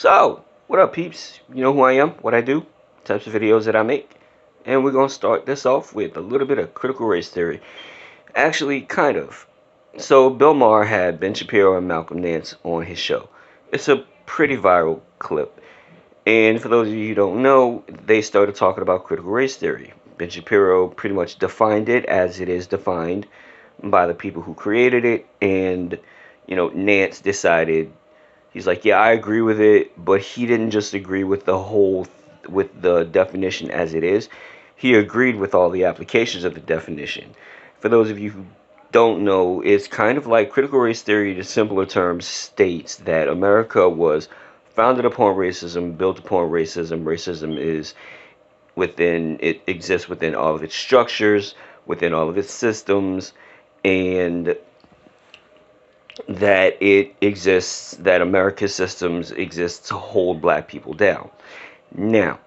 So, what up, peeps? You know who I am, what I do, types of videos that I make. And we're going to start this off with a little bit of critical race theory. Actually, kind of. So, Bill Maher had Ben Shapiro and Malcolm Nance on his show. It's a pretty viral clip. And for those of you who don't know, they started talking about critical race theory. Ben Shapiro pretty much defined it as it is defined by the people who created it. And, Nance decided. He's like, yeah, I agree with it, but he didn't just agree with with the definition as it is. He agreed with all the applications of the definition. For those of you who don't know, it's kind of like critical race theory, in simpler terms, states that America was founded upon racism, built upon racism. Racism is it exists within all of its structures, within all of its systems, and that America's systems exist to hold black people down. Now,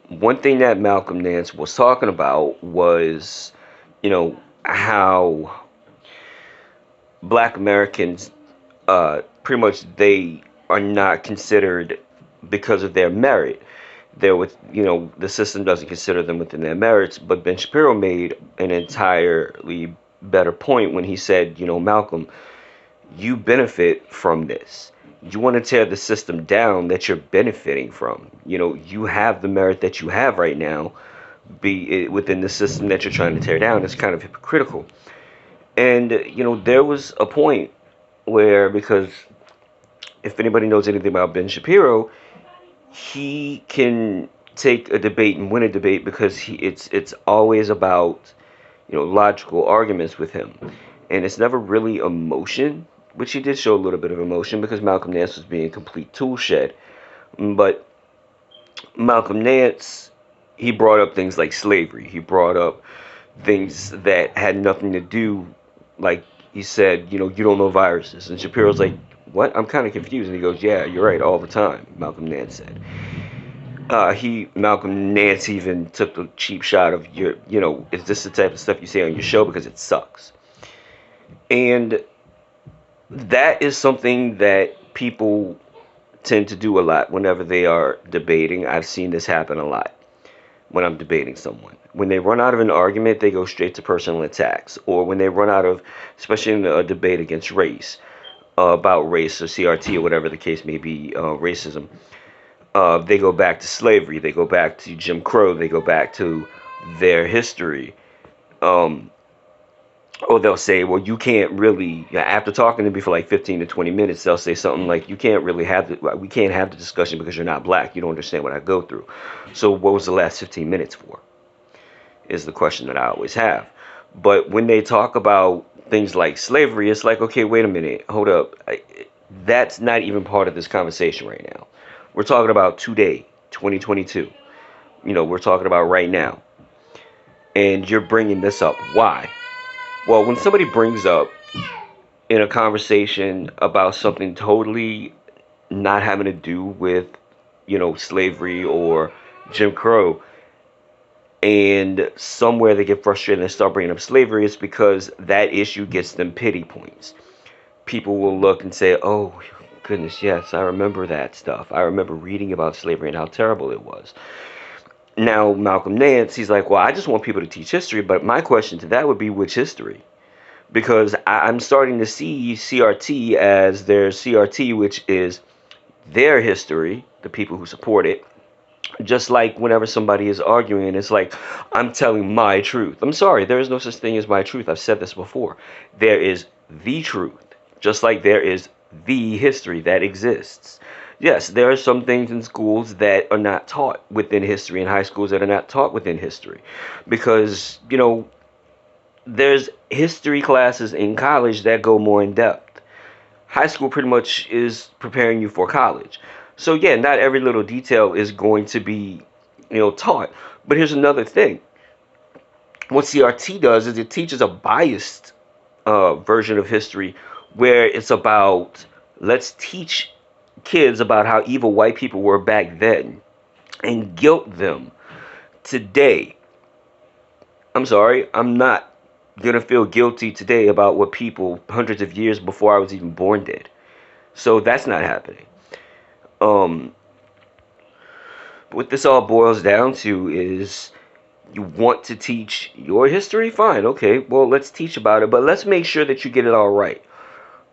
one thing that Malcolm Nance was talking about was, how black Americans, pretty much they are not considered because of their merit. The system doesn't consider them within their merits, but Ben Shapiro made an entirely better point when he said, Malcolm, you benefit from this. You want to tear the system down that you're benefiting from. You have the merit that you have right now, be it within the system that you're trying to tear down. It's kind of hypocritical. And, there was a point where, because if anybody knows anything about Ben Shapiro, he can take a debate and win a debate because it's always about, logical arguments with him. And it's never really emotion, which he did show a little bit of emotion because Malcolm Nance was being a complete tool shed. But Malcolm Nance, he brought up things like slavery. He brought up things that had nothing to do, like he said, you don't know viruses. And Shapiro's like, what? I'm kind of confused. And he goes, yeah, you're right, all the time, Malcolm Nance said. Malcolm Nance even took the cheap shot of is this the type of stuff you say on your show because it sucks? And that is something that people tend to do a lot whenever they are debating. I've seen this happen a lot when I'm debating someone. When they run out of an argument, they go straight to personal attacks. Or when they run out of, especially in a debate against race, about race or CRT or whatever the case may be, racism, they go back to slavery. They go back to Jim Crow. They go back to their history. Or they'll say, well, you can't really, after talking to me for like 15 to 20 minutes, they'll say something like, we can't have the discussion because you're not black. You don't understand what I go through. So what was the last 15 minutes for? Is the question that I always have. But when they talk about things like slavery, it's like, okay, wait a minute, hold up. That's not even part of this conversation right now. We're talking about today, 2022. We're talking about right now. And you're bringing this up. Why? Well, when somebody brings up in a conversation about something totally not having to do with, slavery or Jim Crow, and somewhere they get frustrated and start bringing up slavery, it's because that issue gets them pity points. People will look and say, oh, goodness, yes, I remember that stuff. I remember reading about slavery and how terrible it was. Now, Malcolm Nance, he's like, well, I just want people to teach history. But my question to that would be, which history? Because I'm starting to see CRT as their CRT, which is their history, the people who support it. Just like whenever somebody is arguing, it's like, I'm telling my truth. I'm sorry, there is no such thing as my truth. I've said this before. There is the truth, just like there is the history that exists. Yes, there are some things in schools that are not taught within history, in high schools that are not taught within history. Because, there's history classes in college that go more in depth. High school pretty much is preparing you for college. So yeah, not every little detail is going to be, taught. But here's another thing. What CRT does is it teaches a biased version of history where it's about, let's teach kids about how evil white people were back then and guilt them today. I'm sorry, I'm not gonna feel guilty today about what people hundreds of years before I was even born did. So that's not happening. Um, what this all boils down to is you want to teach your history? Fine, okay, well, let's teach about it, but let's make sure that you get it all right.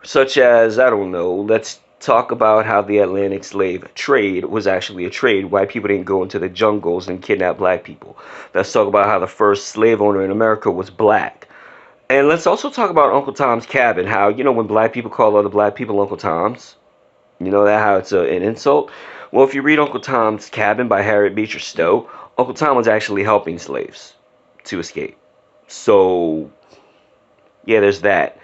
Such as, I don't know, let's talk about how the Atlantic slave trade was actually a trade. White people didn't go into the jungles and kidnap black people. Let's talk about how the first slave owner in America was black. And let's also talk about Uncle Tom's Cabin, how, when black people call other black people Uncle Toms, you know that how it's an insult? Well, if you read Uncle Tom's Cabin by Harriet Beecher Stowe, Uncle Tom was actually helping slaves to escape. So, yeah, there's that.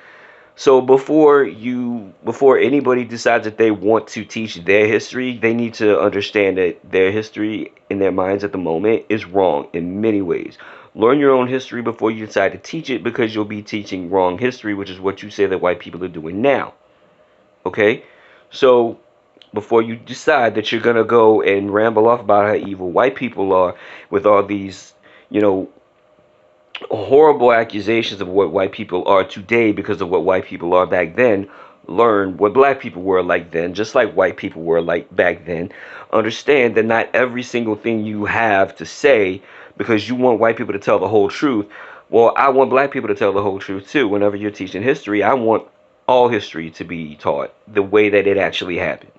So before anybody decides that they want to teach their history, they need to understand that their history in their minds at the moment is wrong in many ways. Learn your own history before you decide to teach it, because you'll be teaching wrong history, which is what you say that white people are doing now. Okay? So before you decide that you're gonna go and ramble off about how evil white people are with all these, you know, horrible accusations of what white people are today because of what white people are back then, learn what black people were like then, just like white people were like back then. Understand that not every single thing you have to say, because you want white people to tell the whole truth. Well, I want black people to tell the whole truth too. Whenever you're teaching history, I want all history to be taught the way that it actually happened.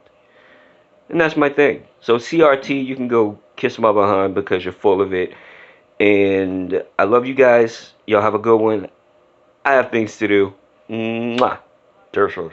And that's my thing. So CRT, you can go kiss my behind because you're full of it. And I love you guys. Y'all have a good one. I have things to do. Mwah. Deuces.